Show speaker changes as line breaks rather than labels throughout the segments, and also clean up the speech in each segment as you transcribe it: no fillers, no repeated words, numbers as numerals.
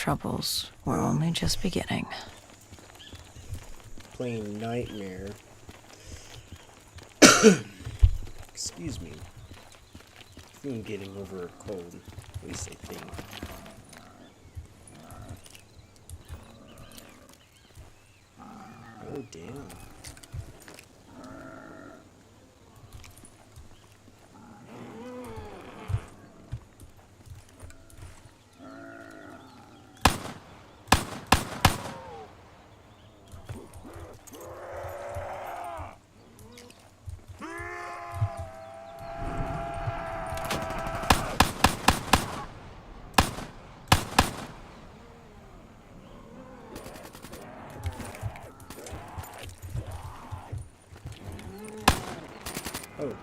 troubles were only just beginning.
Plain nightmare. Excuse me. I think I'm getting over a cold. At least I think. Oh, damn. Oh.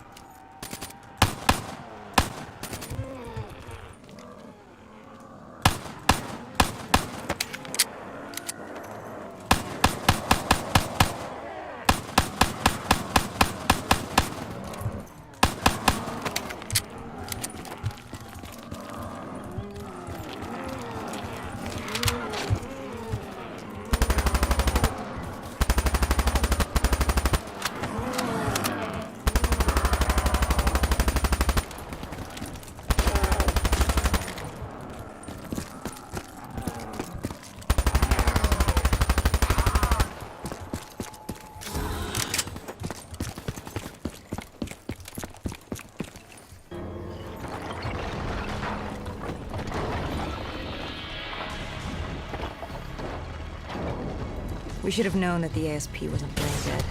We should have known that the ASP wasn't brain dead.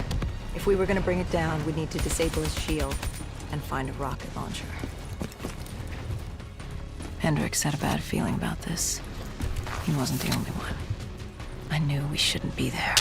If we were going to bring it down, we'd need to disable his shield and find a rocket launcher. Hendricks had a bad feeling about this. He wasn't the only one. I knew we shouldn't be there.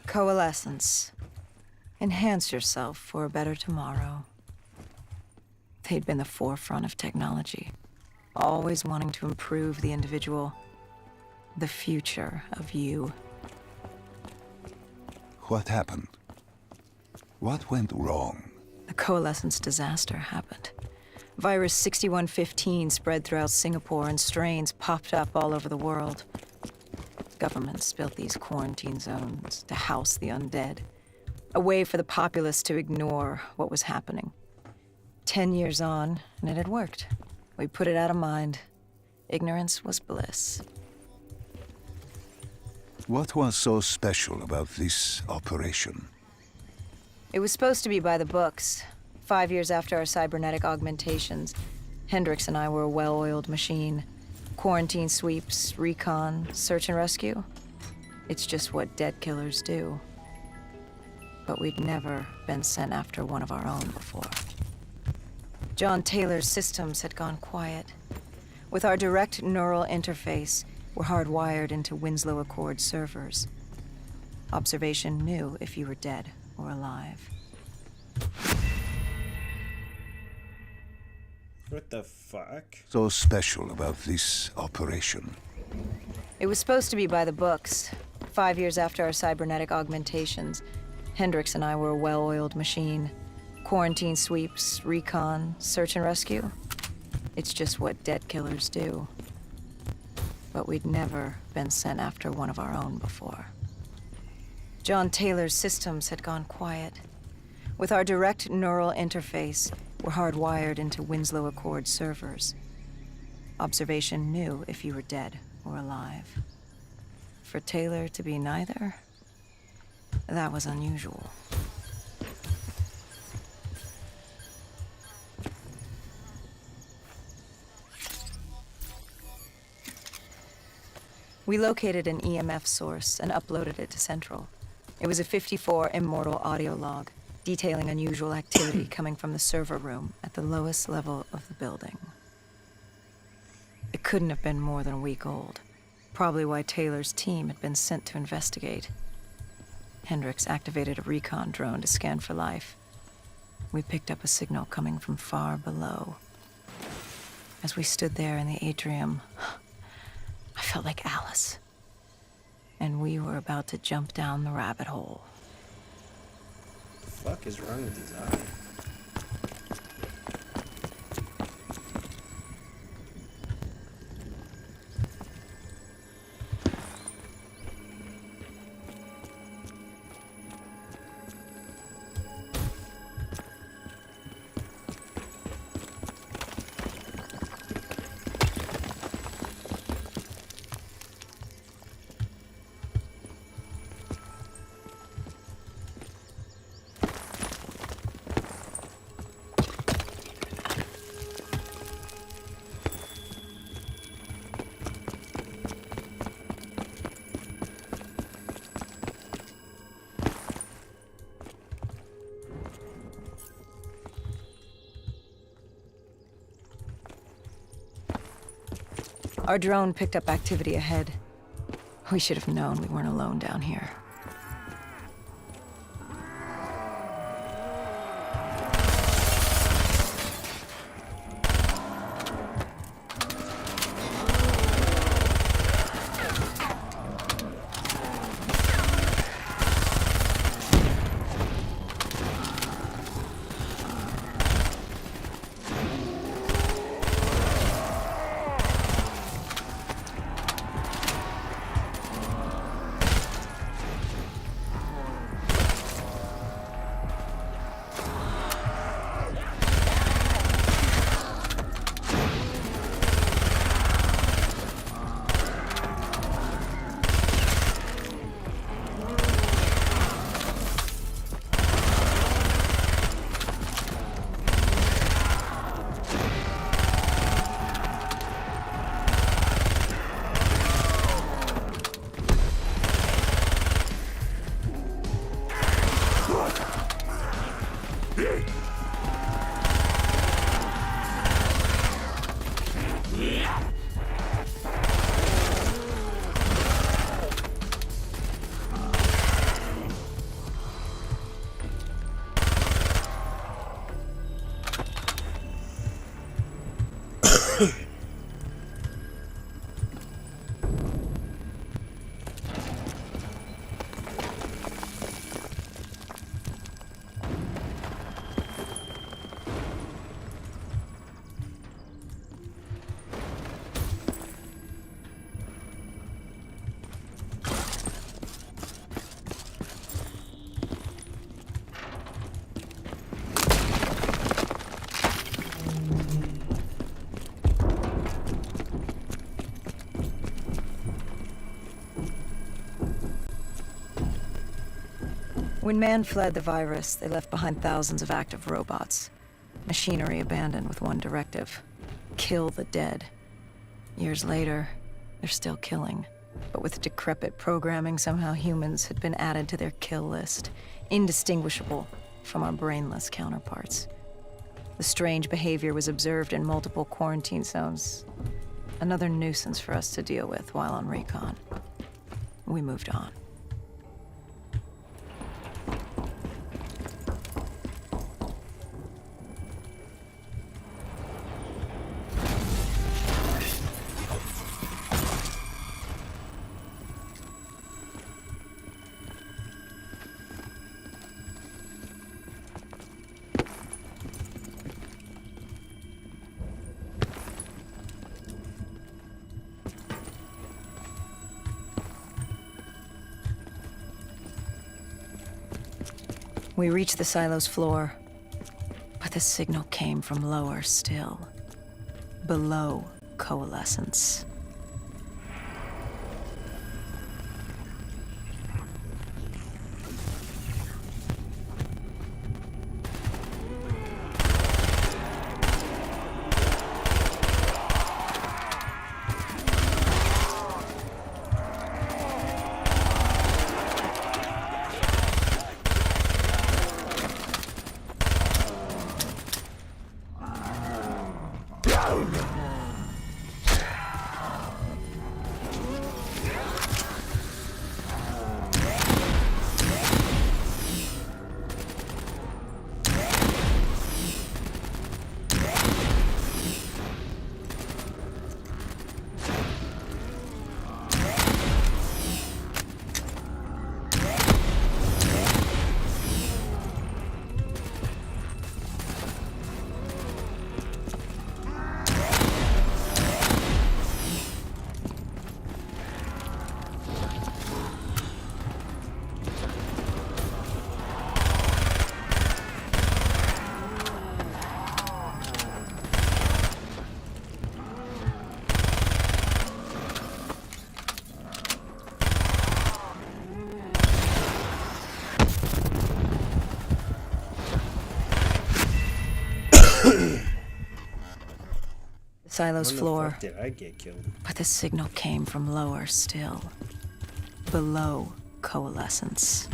Coalescence. Enhance yourself for a better tomorrow. They'd been the forefront of technology, always wanting to improve the individual, the future of you.
What happened? What went wrong?
The Coalescence disaster happened. Virus 6115 spread throughout Singapore and strains popped up all over the world. Governments built these quarantine zones to house the undead, a way for the populace to ignore what was happening. 10 years on, and it had worked. We put it out of mind. Ignorance was bliss.
What was so special about this operation?
It was supposed to be by the books. 5 years after our cybernetic augmentations, Hendricks and I were a well-oiled machine. Quarantine sweeps, recon, search and rescue. It's just what dead killers do. But we'd never been sent after one of our own before. John Taylor's systems had gone quiet. With our direct neural interface, we're hardwired into Winslow Accord servers. Observation knew if you were dead or alive.
What the fuck?
So special about this operation?
It was supposed to be by the books. 5 years after our cybernetic augmentations, Hendricks and I were a well-oiled machine. Quarantine sweeps, recon, search and rescue. It's just what dead killers do. But we'd never been sent after one of our own before. John Taylor's systems had gone quiet. With our direct neural interface, we're hardwired into Winslow Accord servers. Observation knew if you were dead or alive. For Taylor to be neither, that was unusual. We located an EMF source and uploaded it to Central. It was a 54 immortal audio log, detailing unusual activity coming from the server room at the lowest level of the building. It couldn't have been more than a week old, probably why Taylor's team had been sent to investigate. Hendricks activated a recon drone to scan for life. We picked up a signal coming from far below. As we stood there in the atrium, I felt like Alice. And we were about to jump down the rabbit hole.
The fuck is wrong with his eye?
Our drone picked up activity ahead. We should have known we weren't alone down here. When man fled the virus, they left behind thousands of active robots. Machinery abandoned with one directive: kill the dead. Years later, they're still killing. But with decrepit programming, somehow humans had been added to their kill list, indistinguishable from our brainless counterparts. The strange behavior was observed in multiple quarantine zones. Another nuisance for us to deal with while on recon. We moved on. We reached the silo's floor, but the signal came from lower still, below coalescence. The silo's floor,
Did I get killed?
but the signal came from lower still, below coalescence.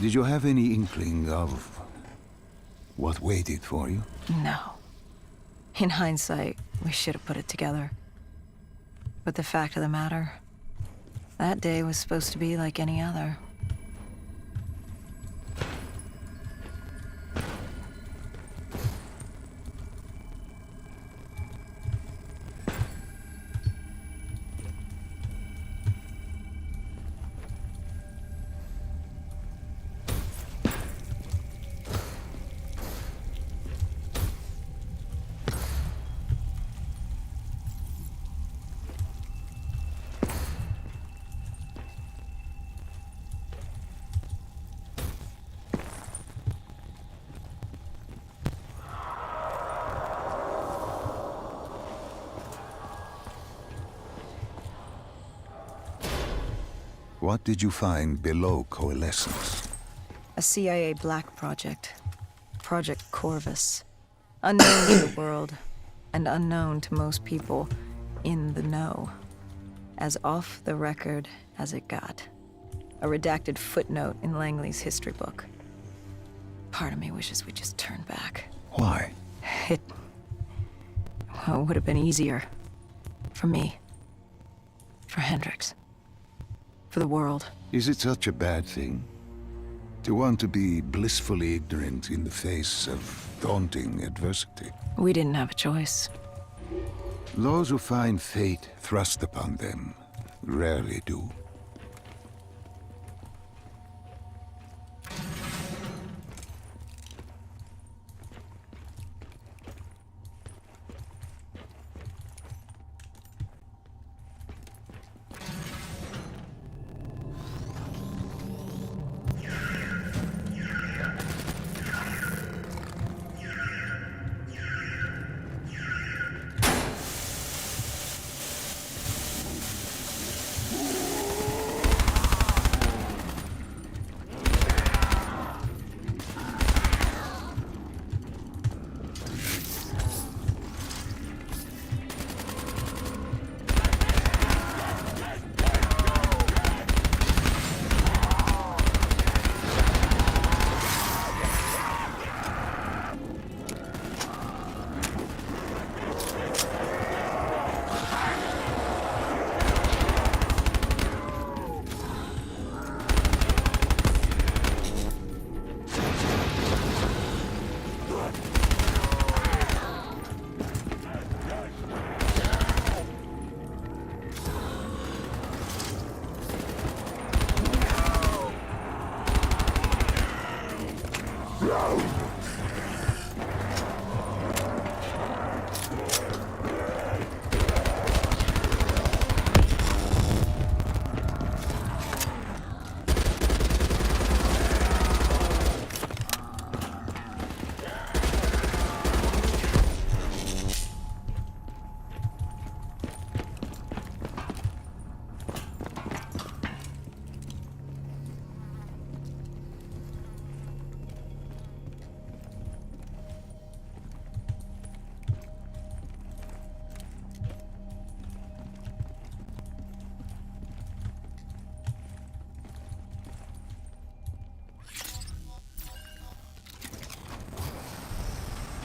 Did you have any inkling of what waited for you?
No. In hindsight, we should have put it together. But the fact of the matter, that day was supposed to be like any other.
What did you find below Coalescence?
A CIA black project. Project Corvus. Unknown to the world, and unknown to most people in the know. As off the record as it got. A redacted footnote in Langley's history book. Part of me wishes we just turned back.
Why?
Well, it would have been easier. For me. For Hendricks. For the world.
Is it such a bad thing? To want to be blissfully ignorant in the face of daunting adversity?
We didn't have a choice.
Those who find fate thrust upon them rarely do.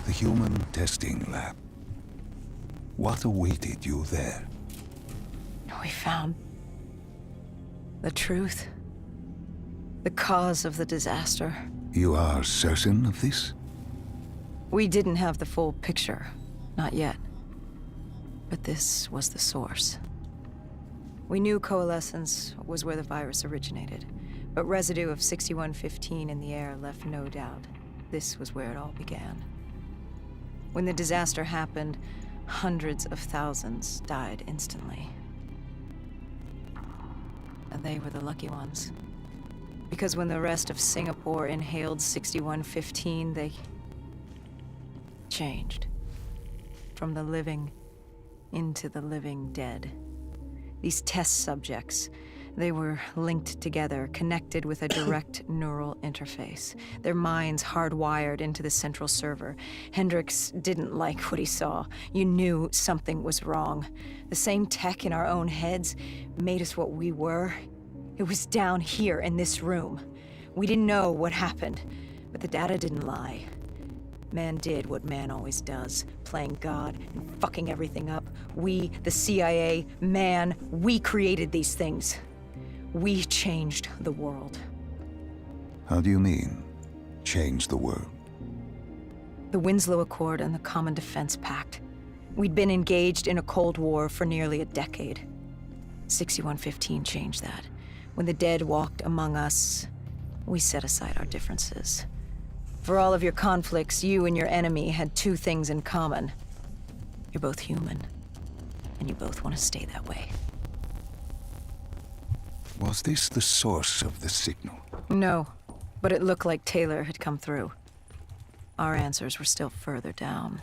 The human testing lab. What awaited you there?
We found the truth. The cause of the disaster.
You are certain of this?
We didn't have the full picture. Not yet. But this was the source. We knew Coalescence was where the virus originated, but residue of 6115 in the air left no doubt. This was where it all began. When the disaster happened, hundreds of thousands died instantly. And they were the lucky ones. Because when the rest of Singapore inhaled 6115, they changed. From the living into the living dead. These test subjects, they were linked together, connected with a direct neural interface. Their minds hardwired into the central server. Hendricks didn't like what he saw. You knew something was wrong. The same tech in our own heads made us what we were. It was down here in this room. We didn't know what happened, but the data didn't lie. Man did what man always does, playing God and fucking everything up. We, the CIA, man, we created these things. We changed the world.
How do you mean, change the world?
The Winslow Accord and the Common Defense Pact. We'd been engaged in a Cold War for nearly a decade. 6115 changed that. When the dead walked among us, we set aside our differences. For all of your conflicts, you and your enemy had two things in common. You're both human, and you both want to stay that way.
Was this the source of the signal?
No, but it looked like Taylor had come through. Our answers were still further down.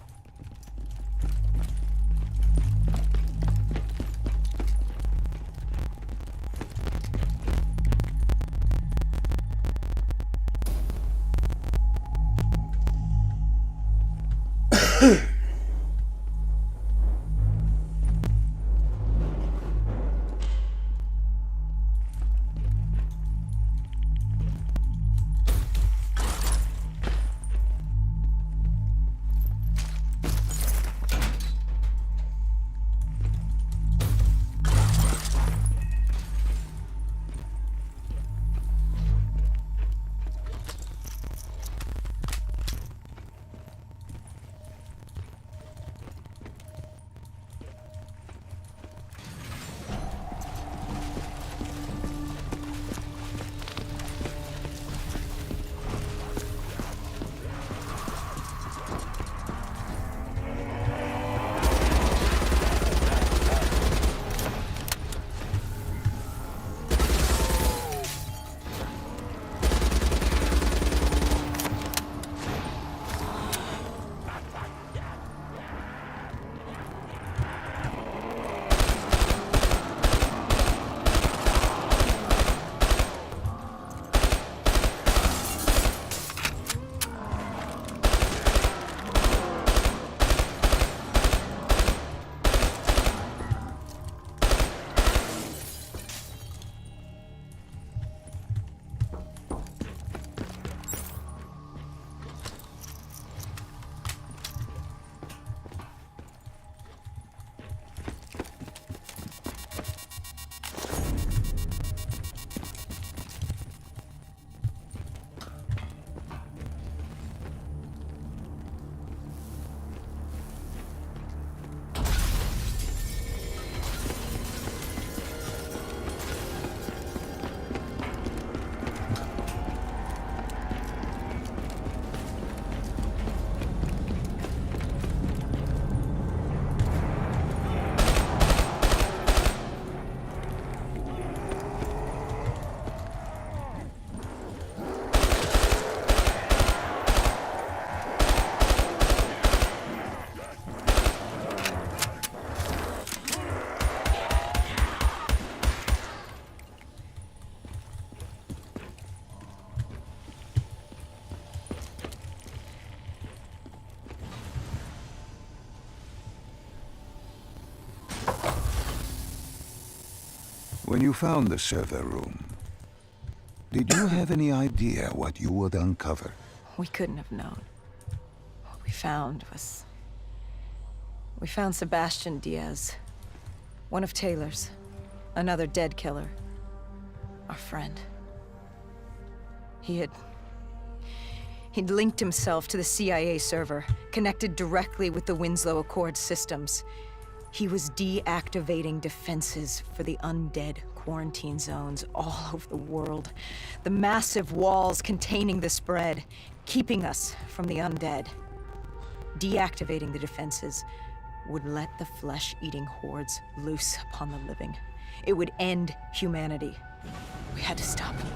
When you found the server room, did you have any idea what you would uncover?
We couldn't have known. What we found was... We found Sebastian Diaz. One of Taylor's. Another dead killer. Our friend. He'd linked himself to the CIA server, connected directly with the Winslow Accord systems. He was deactivating defenses for the undead quarantine zones all over the world. The massive walls containing the spread, keeping us from the undead. Deactivating the defenses would let the flesh-eating hordes loose upon the living. It would end humanity. We had to stop him.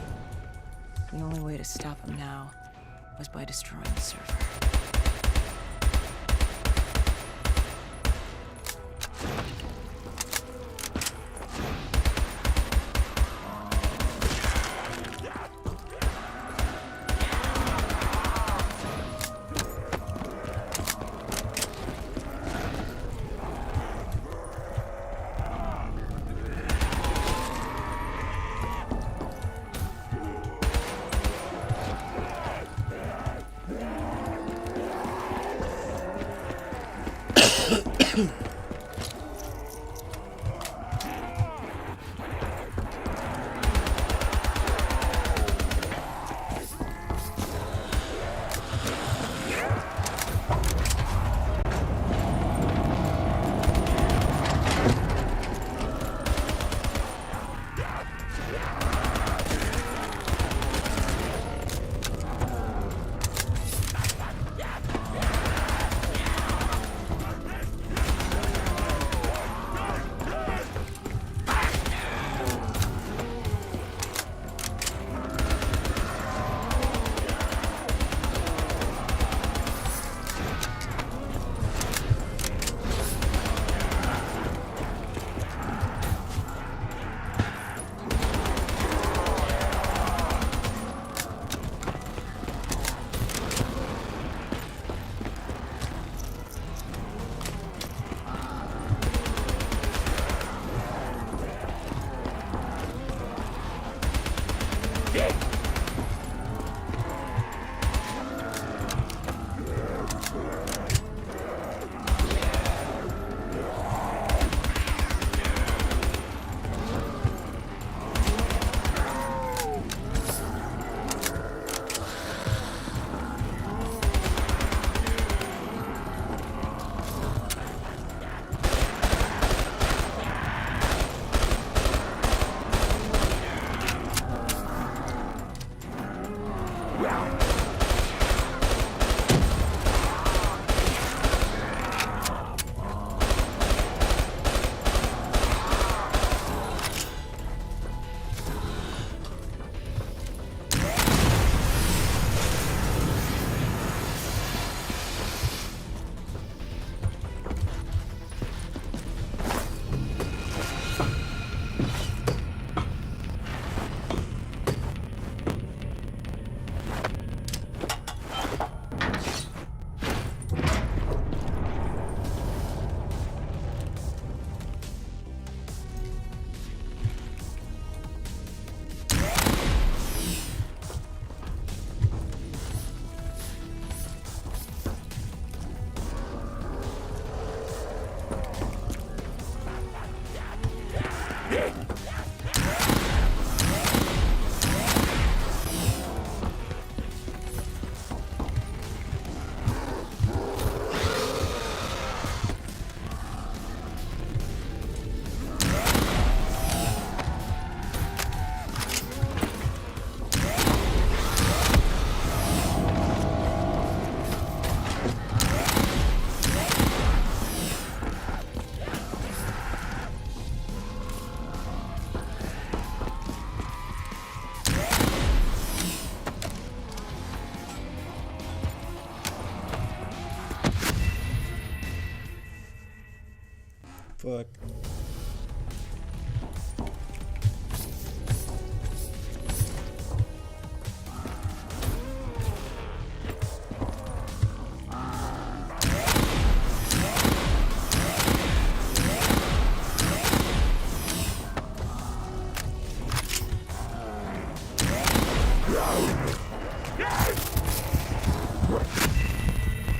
The only way to stop him now was by destroying the server.
Fuck.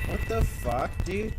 What the fuck, dude?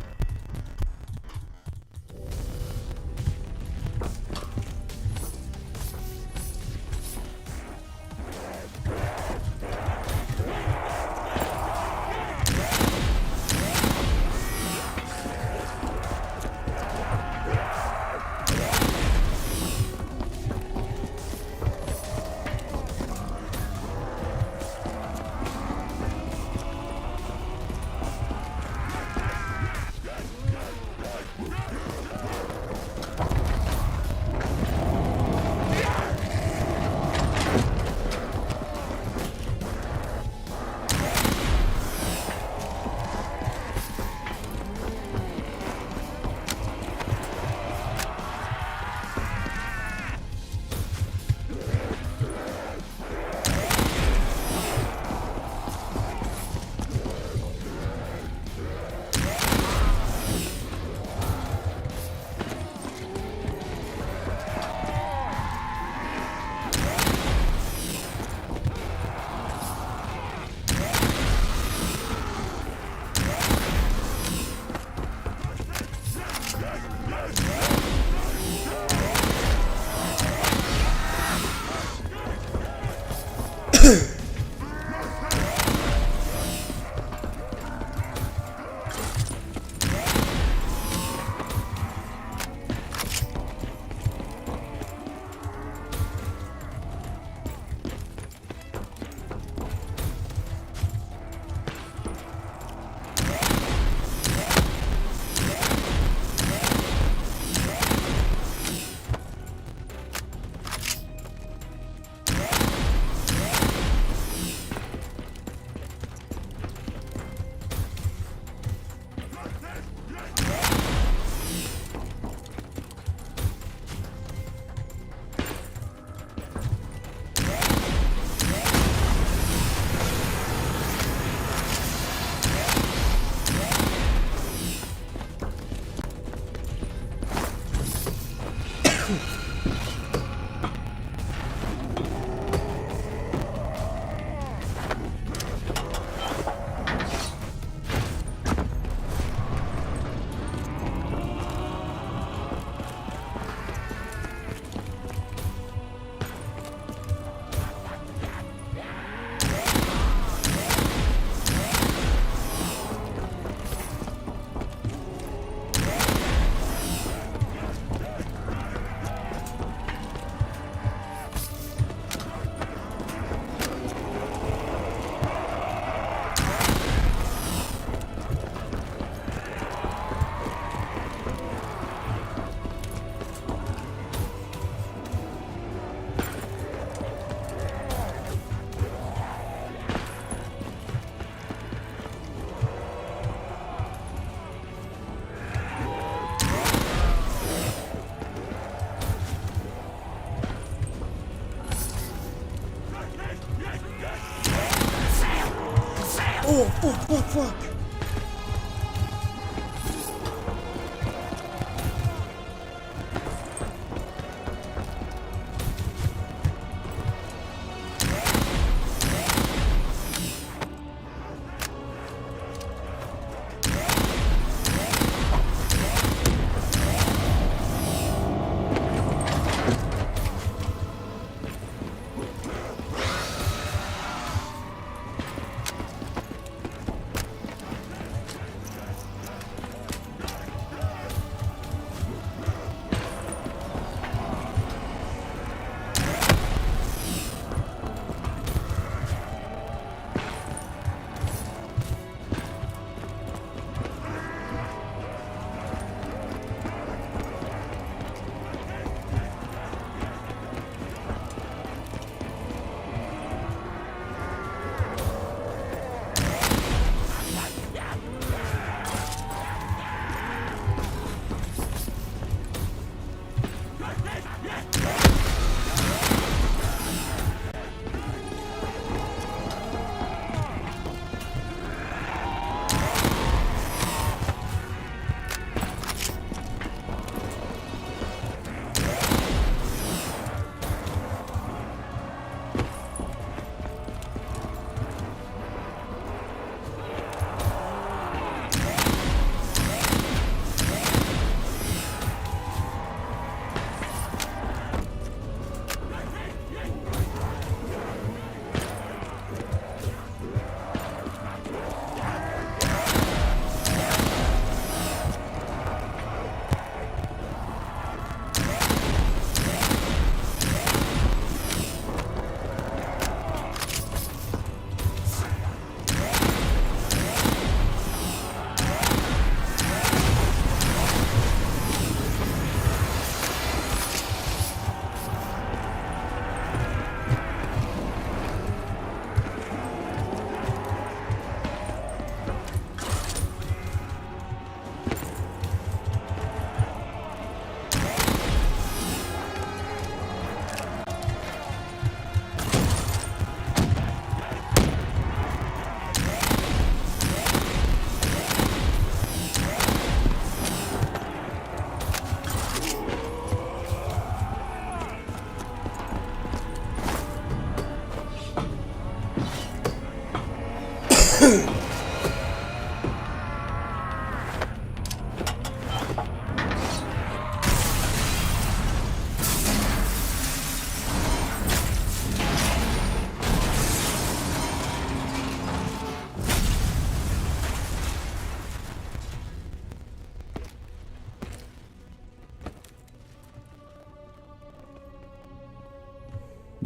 Oh, fuck, fuck, fuck!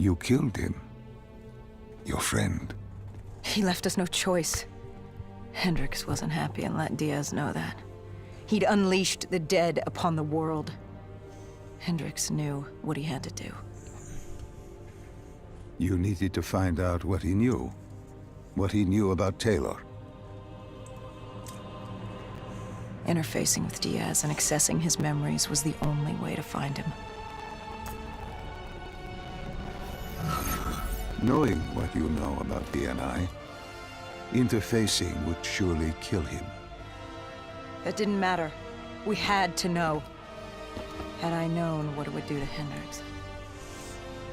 You killed him. Your friend.
He left us no choice. Hendricks wasn't happy and let Diaz know that. He'd unleashed the dead upon the world. Hendricks knew what he had to do.
You needed to find out what he knew. What he knew about Taylor.
Interfacing with Diaz and accessing his memories was the only way to find him.
Knowing what you know about BNI, interfacing would surely kill him.
That didn't matter. We had to know. Had I known what it would do to Hendricks.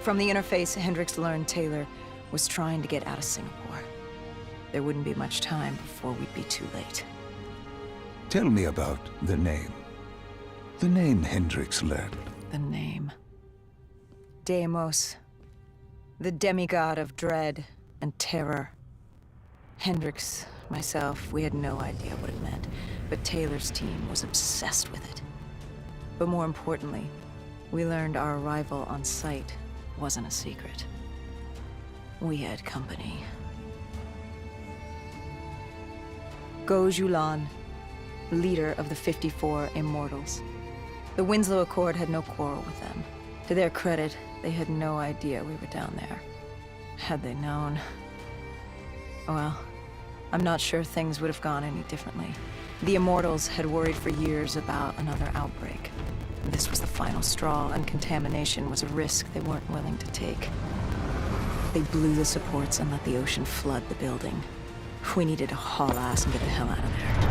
From the interface, Hendricks learned Taylor was trying to get out of Singapore. There wouldn't be much time before we'd be too late.
Tell me about the name. The name Hendricks learned.
The name. Deimos. The demigod of dread and terror. Hendricks, myself, we had no idea what it meant, but Taylor's team was obsessed with it. But more importantly, we learned our arrival on site wasn't a secret. We had company. Go Julan, leader of the 54 Immortals. The Winslow Accord had no quarrel with them. To their credit, they had no idea we were down there. Had they known... well, I'm not sure things would have gone any differently. The Immortals had worried for years about another outbreak. This was the final straw, and contamination was a risk they weren't willing to take. They blew the supports and let the ocean flood the building. We needed to haul ass and get the hell out of there.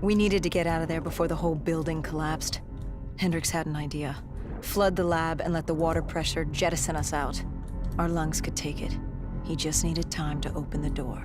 We needed to get out of there before the whole building collapsed. Hendricks had an idea. Flood the lab and let the water pressure jettison us out. Our lungs could take it. He just needed time to open the door.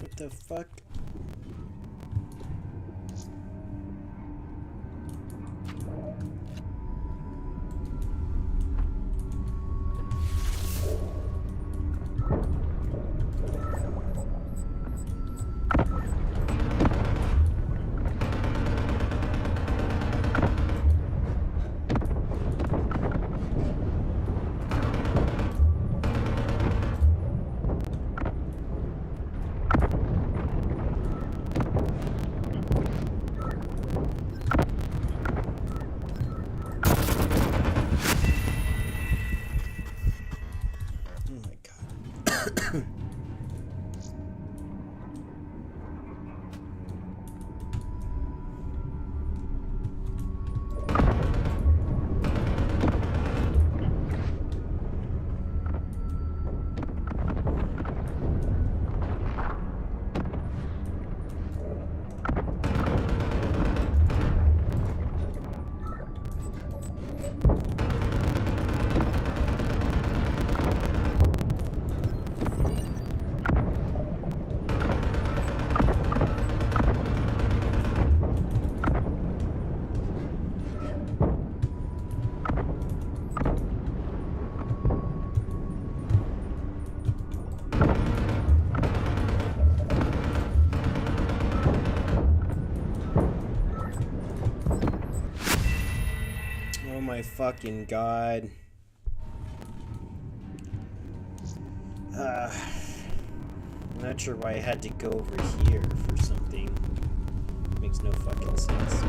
What the fuck? my fucking god. I'm not sure why I had to go over here for something. Makes no fucking sense.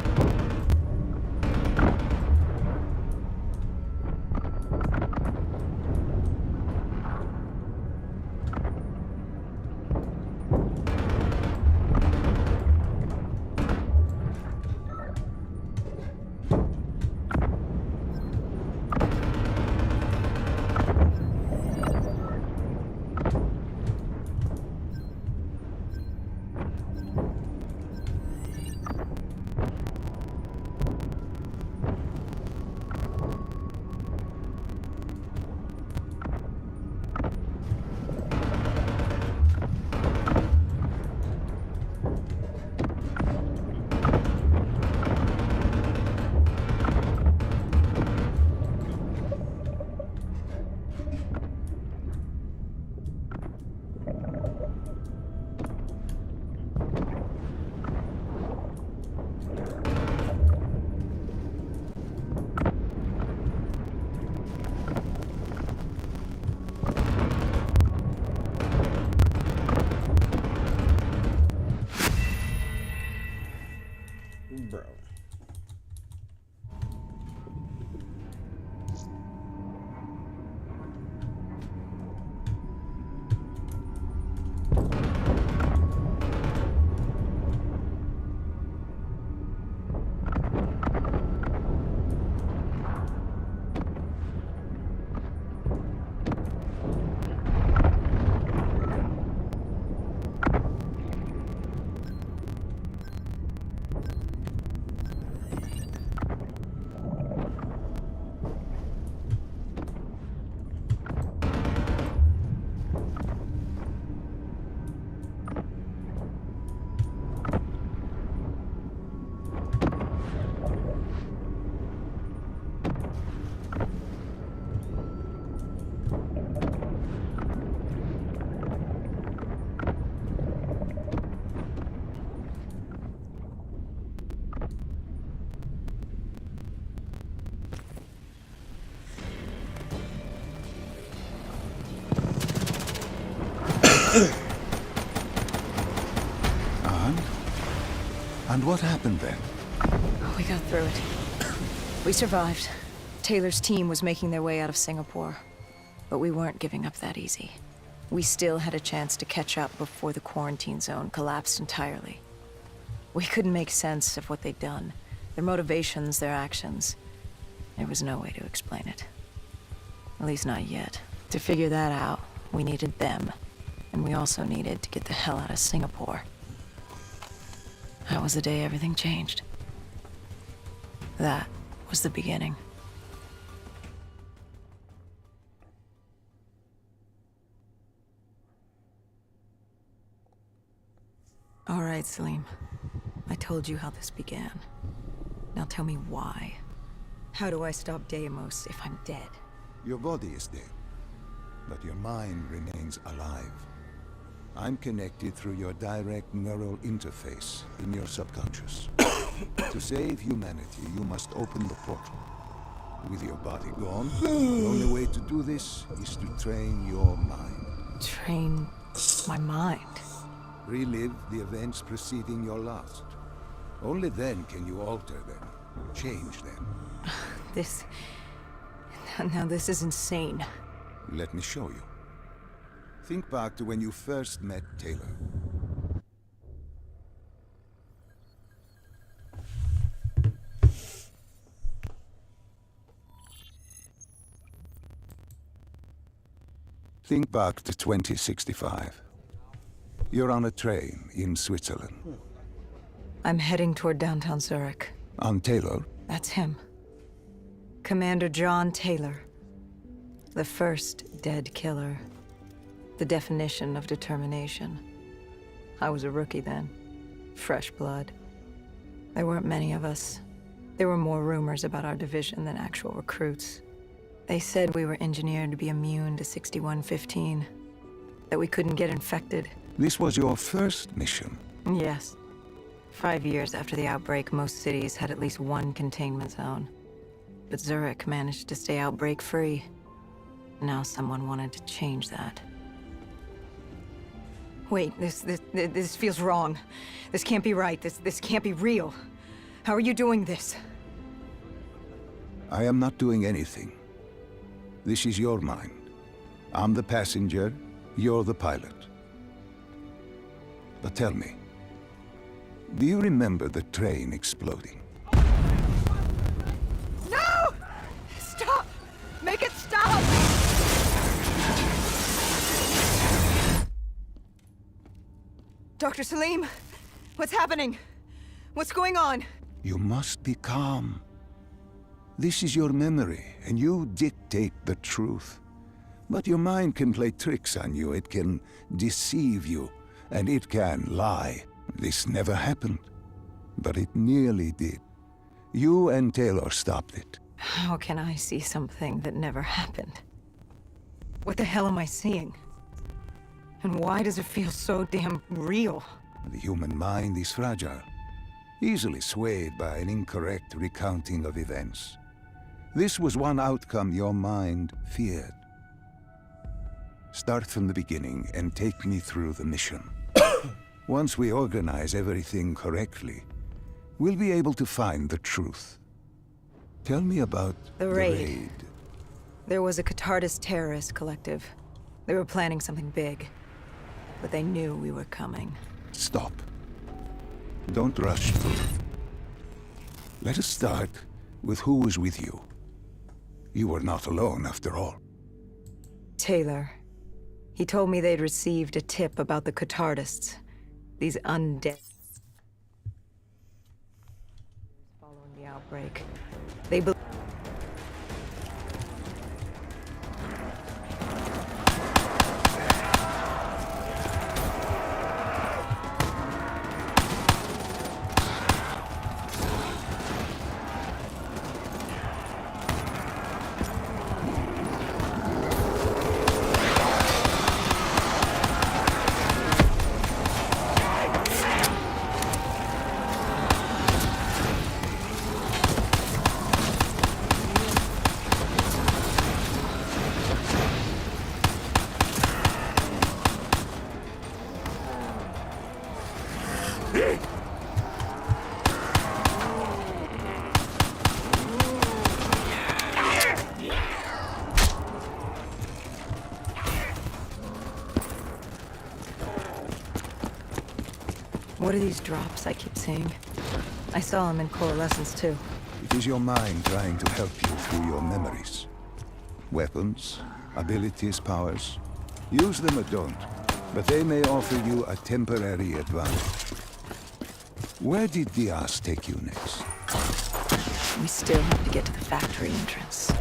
Bro.
And what happened then?
We got through it. We survived. Taylor's team was making their way out of Singapore. But we weren't giving up that easy. We still had a chance to catch up before the quarantine zone collapsed entirely. We couldn't make sense of what they'd done. Their motivations, their actions. There was no way to explain it. At least not yet. To figure that out, we needed them. And we also needed to get the hell out of Singapore. That was the day everything changed. That was the beginning. All right, Salim. I told you how this began. Now tell me why. How do I stop Deimos if I'm dead?
Your body is dead, but your mind remains alive. I'm connected through your direct neural interface in your subconscious. To save humanity, you must open the portal. With your body gone, the only way to do this is to train your mind.
Train my mind?
Relive the events preceding your last. Only then can you alter them, change them.
This... Now this is insane.
Let me show you. Think back to when you first met Taylor. Think back to 2065. You're on a train in Switzerland.
I'm heading toward downtown Zurich.
On Taylor?
That's him. Commander John Taylor. The first dead killer. The definition of determination. I was a rookie then. Fresh blood. There weren't many of us. There were more rumors about our division than actual recruits. They said we were engineered to be immune to 6115. That we couldn't get infected.
This was your first mission?
Yes. 5 years after the outbreak, most cities had at least one containment zone. But Zurich managed to stay outbreak-free. Now someone wanted to change that. Wait, this feels wrong. This can't be right. This can't be real. How are you doing this?
I am not doing anything. This is your mind. I'm the passenger, you're the pilot. But tell me, do you remember the train exploding?
No! Stop! Make it stop! Dr. Salim, what's happening? What's going on?
You must be calm. This is your memory, and you dictate the truth. But your mind can play tricks on you. It can deceive you, and it can lie. This never happened, but it nearly did. You and Taylor stopped it.
How can I see something that never happened? What the hell am I seeing? And why does it feel so damn real?
The human mind is fragile, easily swayed by an incorrect recounting of events. This was one outcome your mind feared. Start from the beginning and take me through the mission. Once we organize everything correctly, we'll be able to find the truth. Tell me about
The raid. There was a Catardist terrorist collective. They were planning something big, but they knew we were coming.
Stop. Don't rush through. Let us start with who was with you. You were not alone, after all.
Taylor. He told me they'd received a tip about the Catardists. These undead. Following the outbreak. They believe. What are these drops I keep seeing? I saw them in Coalescence too.
It is your mind trying to help you through your memories. Weapons, abilities, powers. Use them or don't, but they may offer you a temporary advantage. Where did Diaz take you next?
We still have to get to the factory entrance.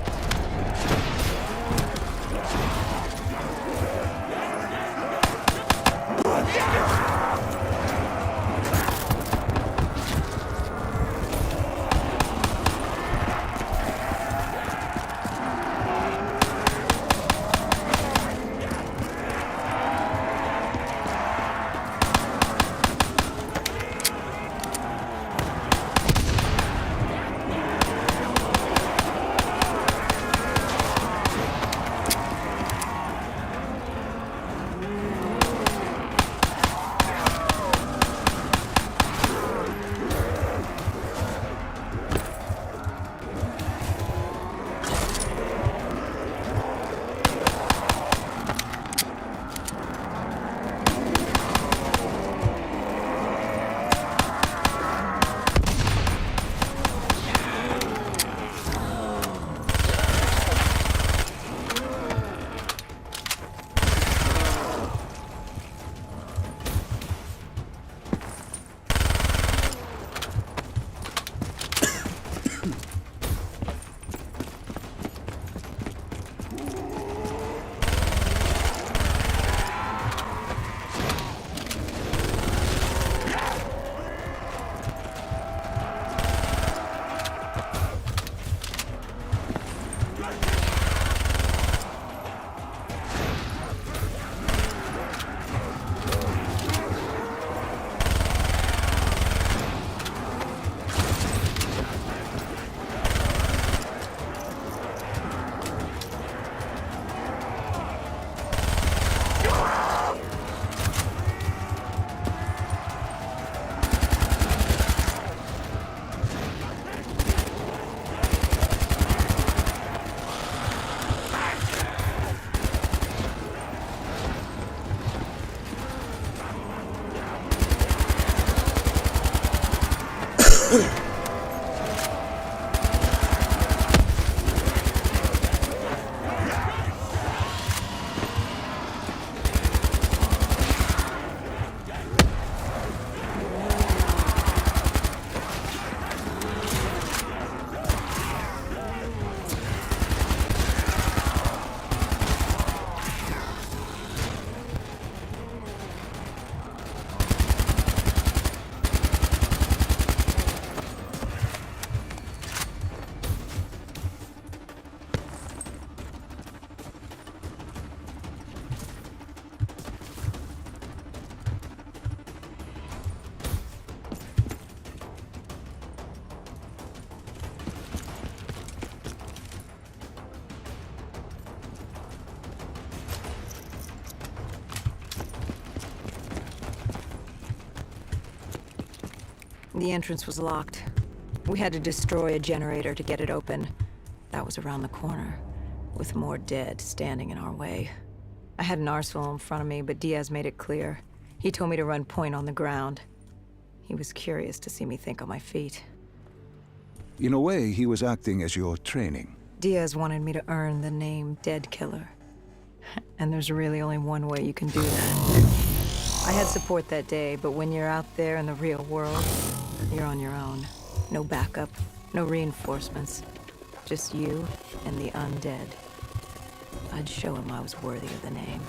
The entrance was locked. We had to destroy a generator to get it open. That was around the corner, with more dead standing in our way. I had an arsenal in front of me, but Diaz made it clear. He told me to run point on the ground. He was curious to see me think on my feet.
In a way, he was acting as your training.
Diaz wanted me to earn the name Dead Killer. And there's really only one way you can do that. I had support that day, but when you're out there in the real world, you're on your own. No backup, no reinforcements. Just you and the undead. I'd show him I was worthy of the name.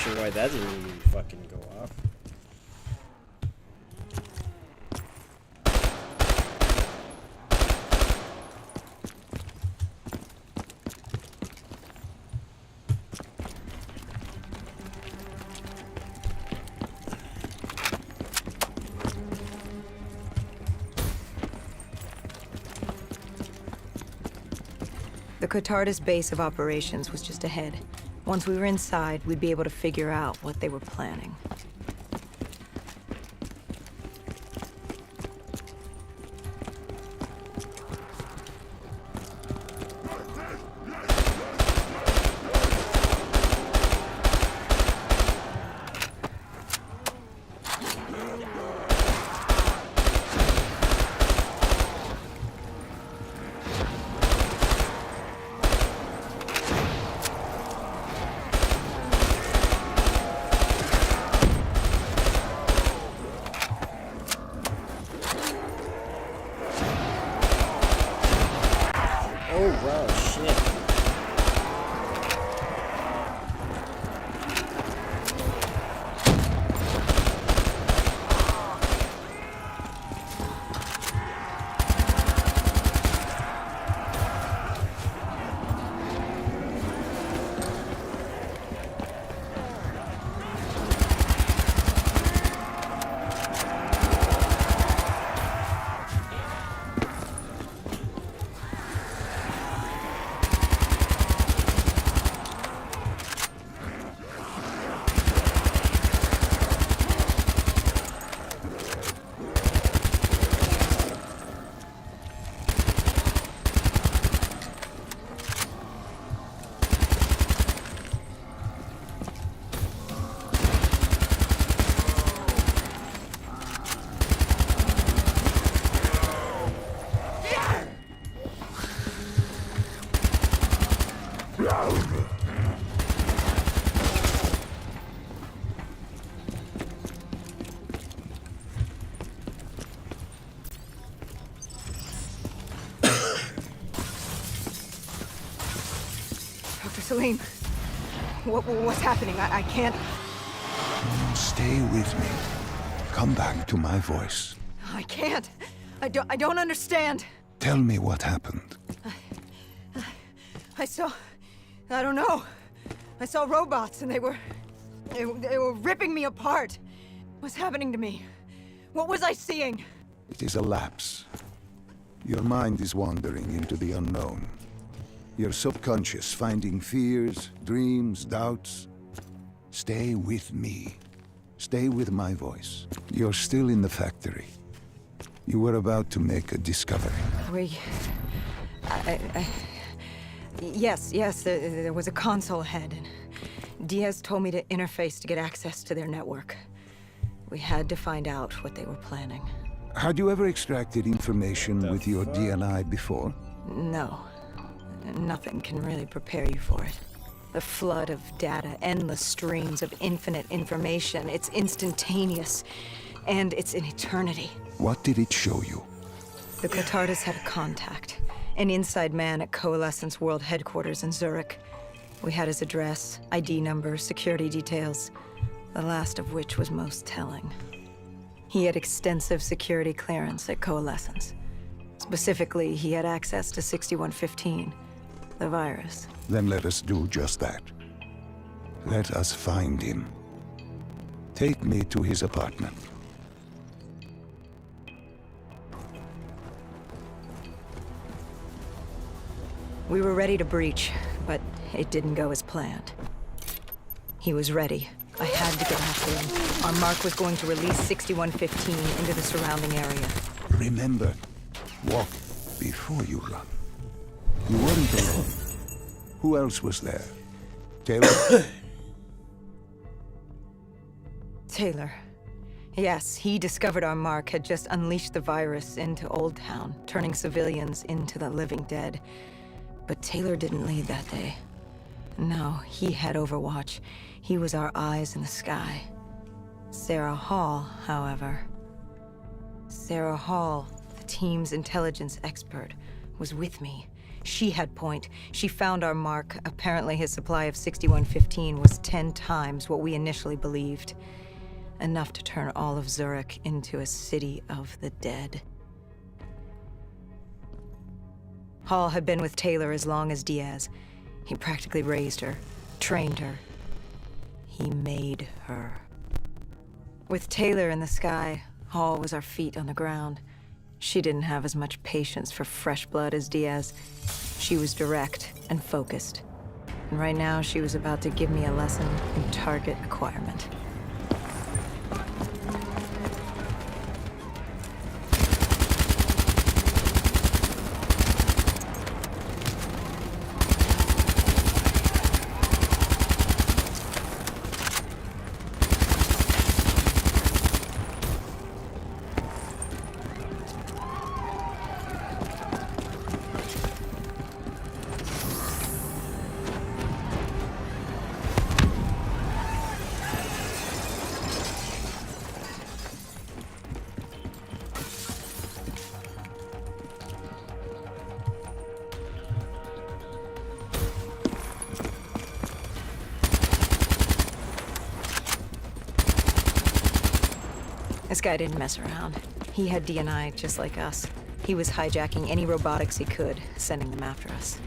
sure why that didn't even fucking go off.
The Cotardis base of operations was just ahead. Once we were inside, we'd be able to figure out what they were planning.
Oh, wow, shit.
Dr. Salim, what's happening? I can't...
Stay with me. Come back to my voice.
I can't. I don't understand.
Tell me what happened.
I saw... I don't know. I saw robots and they were ripping me apart. What's happening to me? What was I seeing?
It is a lapse. Your mind is wandering into the unknown. Your subconscious finding fears, dreams, doubts. Stay with me. Stay with my voice. You're still in the factory. You were about to make a discovery.
Yes, there was a console head, and Diaz told me to interface to get access to their network. We had to find out what they were planning.
Had you ever extracted information with your DNI before?
No. Nothing can really prepare you for it. The flood of data, endless streams of infinite information. It's instantaneous, and it's an eternity.
What did it show you?
The Cotardis had a contact. An inside man at Coalescence World Headquarters in Zurich. We had his address, ID number, security details, the last of which was most telling. He had extensive security clearance at Coalescence. Specifically, he had access to 6115, the virus.
Then let us do just that. Let us find him. Take me to his apartment.
We were ready to breach, but it didn't go as planned. He was ready. I had to get after him. Our mark was going to release 6115 into the surrounding area.
Remember, walk before you run. You weren't alone. Who else was there? Taylor?
Taylor. Yes, he discovered our mark had just unleashed the virus into Old Town, turning civilians into the living dead. But Taylor didn't lead that day. No, he had Overwatch. He was our eyes in the sky. Sarah Hall, however... Sarah Hall, the team's intelligence expert, was with me. She had point. She found our mark. Apparently his supply of 6115 was 10 times what we initially believed. Enough to turn all of Zurich into a city of the dead. Hall had been with Taylor as long as Diaz. He practically raised her, trained her. He made her. With Taylor in the sky, Hall was our feet on the ground. She didn't have as much patience for fresh blood as Diaz. She was direct and focused. And right now, she was about to give me a lesson in target acquirement. This guy didn't mess around. He had D&I just like us. He was hijacking any robotics he could, sending them after us.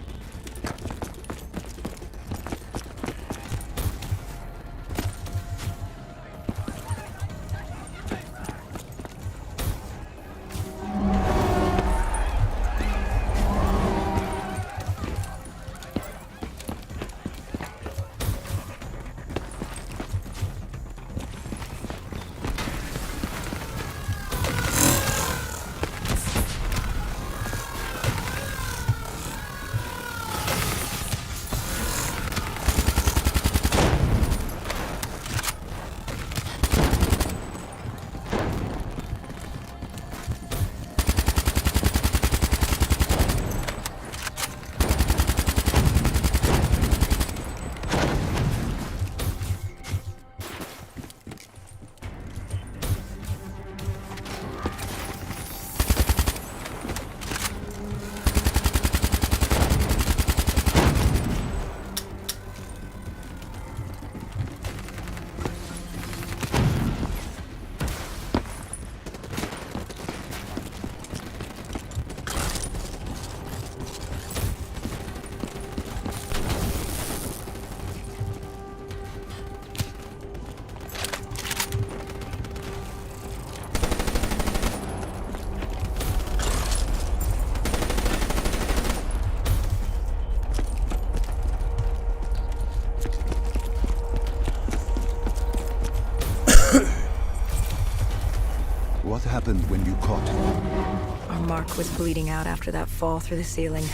What happened when you caught him?
Our mark was bleeding out after that fall through the ceiling.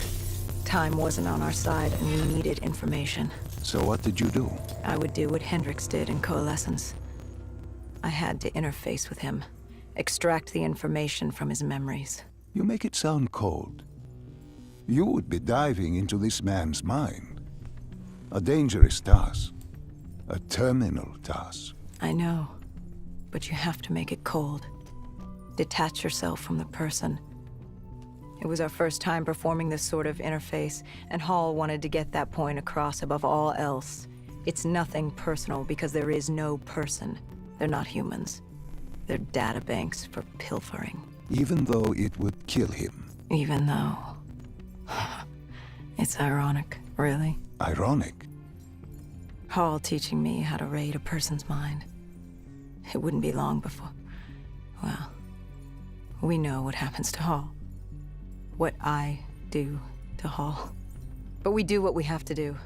Time wasn't on our side, and we needed information.
So what did you do?
I would do what Hendricks did in Coalescence. I had to interface with him, extract the information from his memories.
You make it sound cold. You would be diving into this man's mind. A dangerous task. A terminal task.
I know, but you have to make it cold. Detach yourself from the person. It was our first time performing this sort of interface, and Hall wanted to get that point across above all else. It's nothing personal because there is no person. They're not humans. They're databanks for pilfering.
Even though it would kill him.
Even though... It's ironic, really.
Ironic?
Hall teaching me how to raid a person's mind. It wouldn't be long before... Well, we know what happens to Hall. What I do to Hall. But we do what we have to do.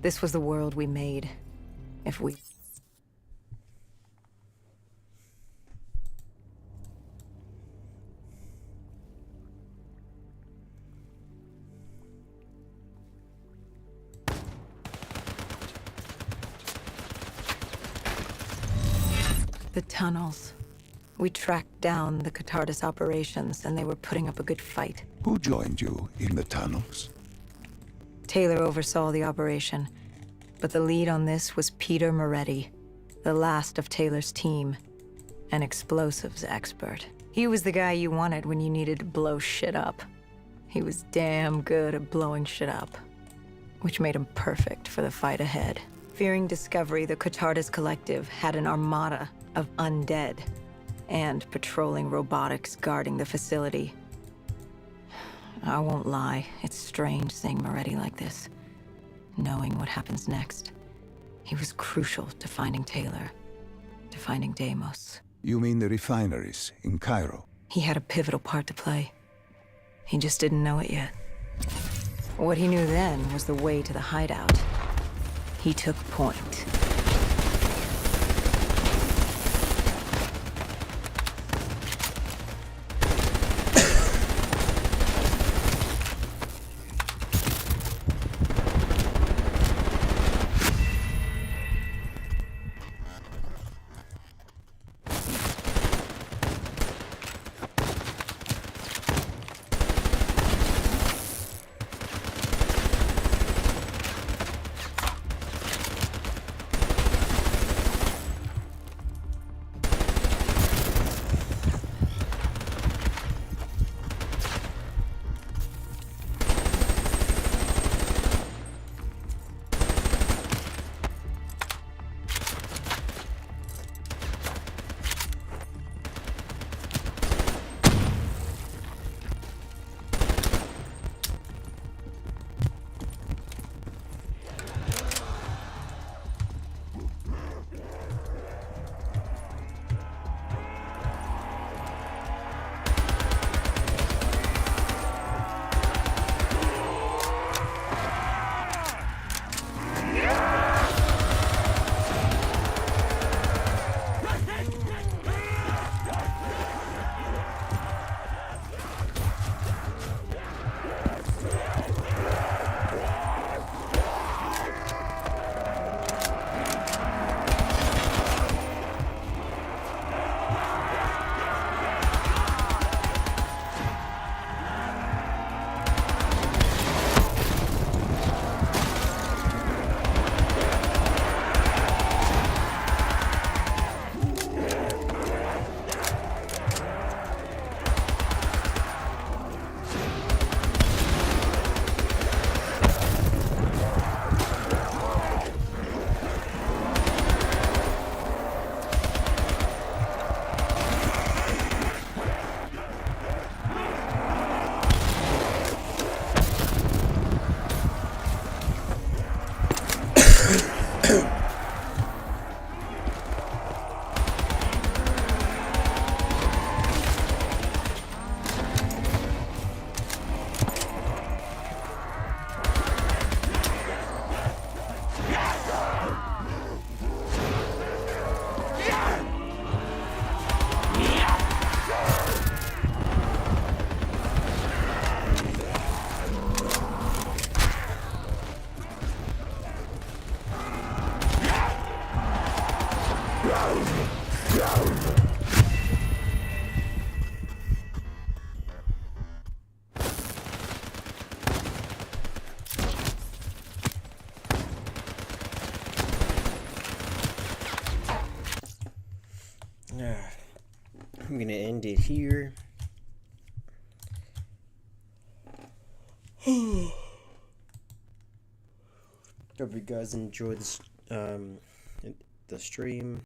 This was the world we made. If we... The tunnels. We tracked down the Catardus operations, and they were putting up a good fight.
Who joined you in the tunnels?
Taylor oversaw the operation, but the lead on this was Peter Moretti, the last of Taylor's team, an explosives expert. He was the guy you wanted when you needed to blow shit up. He was damn good at blowing shit up, which made him perfect for the fight ahead. Fearing discovery, the Catardus Collective had an armada of undead and patrolling robotics guarding the facility. I won't lie, it's strange seeing Moretti like this, knowing what happens next. He was crucial to finding Taylor, to finding Deimos.
You mean the refineries in Cairo?
He had a pivotal part to play. He just didn't know it yet. What he knew then was the way to the hideout. He took point.
I'm gonna end it here. Hope you guys enjoyed this, the stream.